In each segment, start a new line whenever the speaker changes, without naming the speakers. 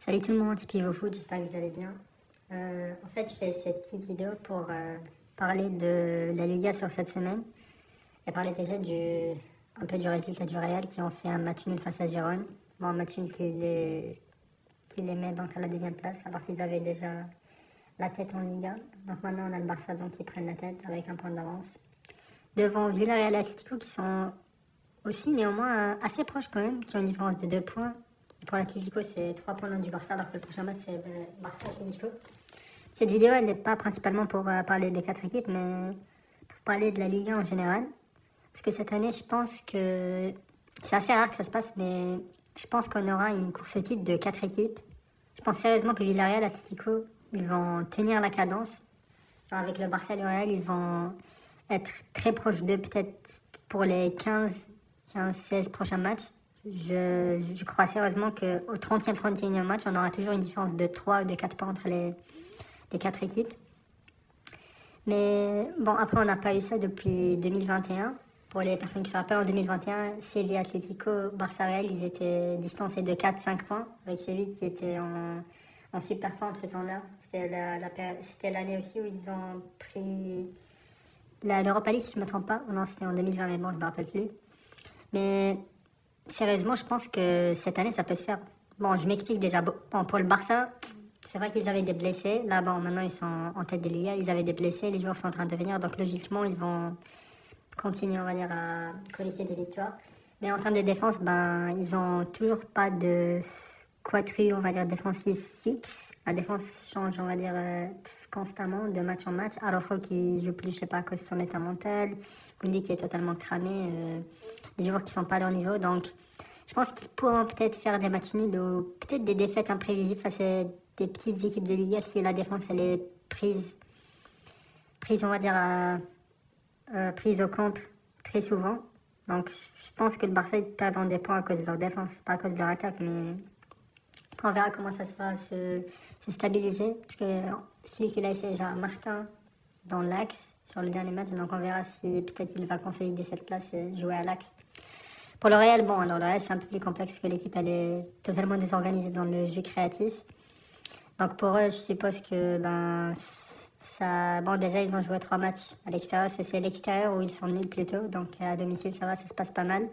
Salut tout le monde, c'est Pivot Foot, j'espère que vous allez bien. En fait, je fais cette petite vidéo pour parler de la Liga sur cette semaine et parler déjà un peu du résultat du Real qui ont fait un match nul face à Gérone. Bon, un match nul qui les met donc à la deuxième place alors qu'ils avaient déjà la tête en Liga. Donc maintenant, on a le Barça donc, qui prennent la tête avec un point d'avance. Devant Villarreal et Atlético qui sont aussi néanmoins assez proches quand même, qui ont une différence de 2 points. Pour l'Atlético, c'est 3 points loin du Barça, alors que le prochain match, c'est Barça-Atlético. Cette vidéo, elle n'est pas principalement pour parler des 4 équipes, mais pour parler de la Ligue 1 en général. Parce que cette année, je pense que c'est assez rare que ça se passe, mais je pense qu'on aura une course au titre de 4 équipes. Je pense sérieusement que Villarreal et Atlético, ils vont tenir la cadence. Genre avec le Barça et le Real, ils vont être très proches d'eux, peut-être pour les 15-16 prochains matchs. Je crois sérieusement qu'au 30e, 31e match, on aura toujours une différence de 3 ou de 4 points entre les 4 équipes. Mais bon, après, on n'a pas eu ça depuis 2021. Pour les personnes qui se rappellent, en 2021, Séville, Atlético, Barça Real, ils étaient distancés de 4-5 points, avec Séville qui était en super forme ce temps-là. C'était l'année aussi où ils ont pris l'Europa League, si je ne me trompe pas. Non, c'était en 2020, mais bon, je ne me rappelle plus. Mais sérieusement, je pense que cette année, ça peut se faire. Bon, je m'explique déjà. Bon, pour le Barça, c'est vrai qu'ils avaient des blessés. Là, bon, maintenant, ils sont en tête de Liga. Ils avaient des blessés. Les joueurs sont en train de venir. Donc, logiquement, ils vont continuer, on va dire, à collecter des victoires. Mais en termes de défense, ben, ils ont toujours pas de quadrille, on va dire, défensif fixe. La défense change, on va dire, constamment de match en match. Alors qu'ils jouent plus, je sais pas, à cause de son état mental. Koundé qui est totalement cramé. Les joueurs qui sont pas à leur niveau. Donc, je pense qu'ils pourront peut-être faire des matchs nuls ou peut-être des défaites imprévisibles face à des petites équipes de Liga si la défense elle est prise on va dire, prise au contre très souvent. Donc, je pense que le Barça perd des points à cause de leur défense, pas à cause de leur attaque, mais on verra comment ça se va se stabiliser. Parce que Flick, il a essayé déjà Martin dans l'axe sur le dernier match, donc on verra si peut-être il va consolider cette place et jouer à l'axe. Pour le Real, bon, alors le Real c'est un peu plus complexe parce que l'équipe elle est totalement désorganisée dans le jeu créatif. Donc pour eux, je suppose que ça, bon déjà ils ont joué 3 matchs à l'extérieur, c'est l'extérieur où ils sont nuls plutôt, donc à domicile ça va, ça se passe pas mal.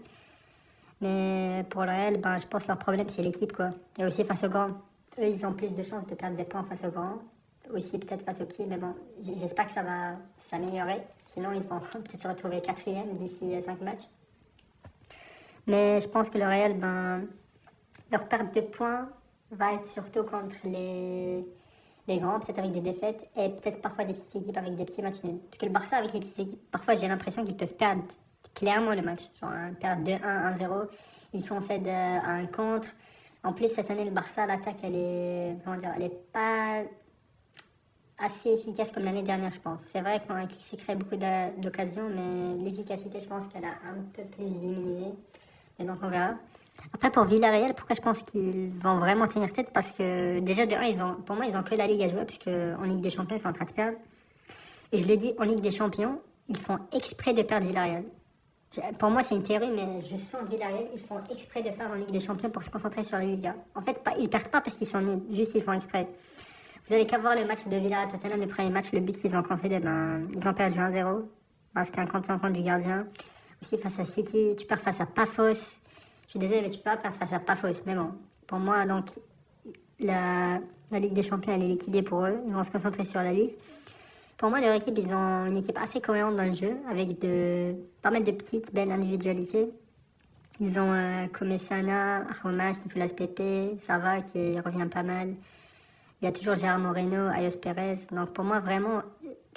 Mais pour le Real, je pense que leur problème c'est l'équipe quoi. Et aussi face aux grands, eux ils ont plus de chances de perdre des points face aux grands, aussi peut-être face aux petits, mais bon, j'espère que ça va s'améliorer. Sinon ils vont peut-être se retrouver 4e d'ici 5 matchs. Mais je pense que le Real, leur perte de points va être surtout contre les grands, peut-être avec des défaites, et peut-être parfois des petites équipes avec des petits matchs nuls. Parce que le Barça, avec les petites équipes, parfois j'ai l'impression qu'ils peuvent perdre clairement le match. Genre perdre 2-1, 1-0, ils font cède à un contre. En plus, cette année, le Barça, l'attaque, elle est pas assez efficace comme l'année dernière, je pense. C'est vrai qu'il s'est créé beaucoup d'occasions, mais l'efficacité, je pense qu'elle a un peu plus diminué. Et donc on verra. Après pour Villarreal, pourquoi je pense qu'ils vont vraiment tenir tête? Parce que déjà de 1, pour moi ils ont que la Ligue à jouer, parce qu'en Ligue des Champions ils sont en train de perdre. Et je le dis, en Ligue des Champions, ils font exprès de perdre Villarreal. Pour moi c'est une théorie, mais je sens Villarreal, ils font exprès de perdre en Ligue des Champions pour se concentrer sur la Liga. En fait, ils perdent pas parce qu'ils sont nuls, juste ils font exprès. Vous avez qu'à voir le match de Villarreal-Tottenham, le premier match, le but qu'ils ont concédé, ils ont perdu 1-0. C'était un contre du gardien. Aussi face à City, tu perds face à Pafos. Je suis désolée, mais tu peux pas perdre face à Pafos. Mais bon, pour moi, donc, la Ligue des Champions, elle est liquidée pour eux. Ils vont se concentrer sur la Ligue. Pour moi, leur équipe, ils ont une équipe assez cohérente dans le jeu, avec pas mal de petites, belles individualités. Ils ont Komesana, Romas, Nicolas Pepe, Sava qui revient pas mal. Il y a toujours Gérard Moreno, Ayos Perez. Donc pour moi, vraiment,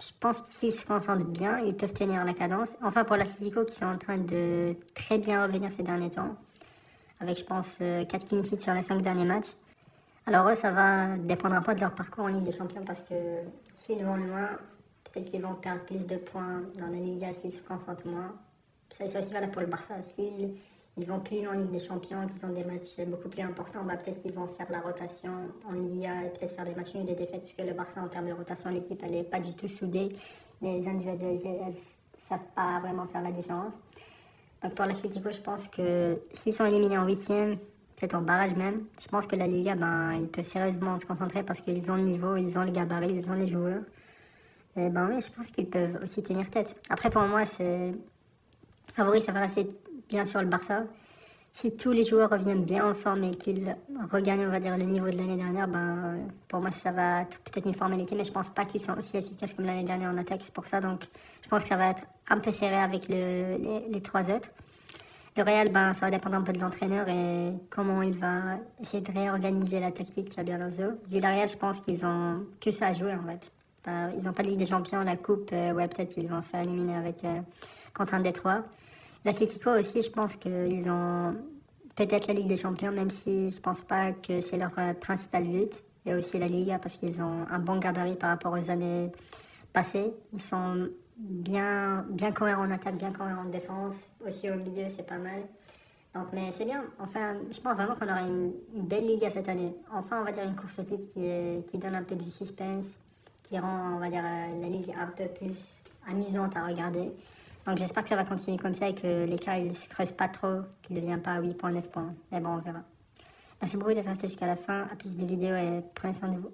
je pense que s'ils se concentrent bien, ils peuvent tenir la cadence. Enfin, pour l'Atlético, qui sont en train de très bien revenir ces derniers temps, avec, je pense, 4 clean sheets sur les 5 derniers matchs. Alors eux, ça va dépendre un peu de leur parcours en Ligue des Champions, parce que s'ils vont loin, peut-être qu'ils vont perdre plus de points dans la Liga s'ils se concentrent moins. Ça, c'est aussi valable pour le Barça. S'ils vont plus loin en Ligue des Champions, qu'ils ont des matchs beaucoup plus importants, peut-être qu'ils vont faire la rotation en Liga et peut-être faire des matchs nuls et des défaites, puisque le Barça, en termes de rotation, l'équipe, elle n'est pas du tout soudée. Les individualités, elles ne savent pas vraiment faire la différence. Donc pour l'Atlético, je pense que s'ils sont éliminés en 8e, peut-être en barrage même. Je pense que la Liga, ben, ils peuvent sérieusement se concentrer parce qu'ils ont le niveau, ils ont le gabarit, ils ont les joueurs. Et ben oui, je pense qu'ils peuvent aussi tenir tête. Après, pour moi, c'est favori, ça va rester bien sûr le Barça. Si tous les joueurs reviennent bien en forme et qu'ils regagnent, on va dire, le niveau de l'année dernière, ben, pour moi, ça va être peut-être une formalité, mais je pense pas qu'ils sont aussi efficaces comme l'année dernière en attaque. C'est pour ça, donc, je pense que ça va être un peu serré avec les trois autres. Le Real, ben, ça va dépendre un peu de l'entraîneur et comment il va essayer de réorganiser la tactique Xabi Alonso. Villarreal, je pense qu'ils ont que ça à jouer, en fait. Ben, ils n'ont pas de Ligue des Champions, la Coupe, ouais, peut-être ils vont se faire éliminer avec, contre un Détroit. L'Atlético aussi, je pense qu'ils ont peut-être la Ligue des Champions, même si je pense pas que c'est leur principal but. Et aussi la Liga, parce qu'ils ont un bon gabarit par rapport aux années passées. Ils sont bien cohérents en attaque, bien cohérents en défense. Aussi au milieu, c'est pas mal. Donc, mais c'est bien. Enfin, je pense vraiment qu'on aura une belle Liga cette année. Enfin, on va dire une course au titre qui donne un peu du suspense, qui rend, on va dire, la Ligue un peu plus amusante à regarder. Donc j'espère que ça va continuer comme ça et que l'écart ne se creuse pas trop, qu'il ne devient pas à 8 points, 9 points. Mais bon, on verra. Merci beaucoup d'être resté jusqu'à la fin. À plus de vidéos et prenez soin de vous.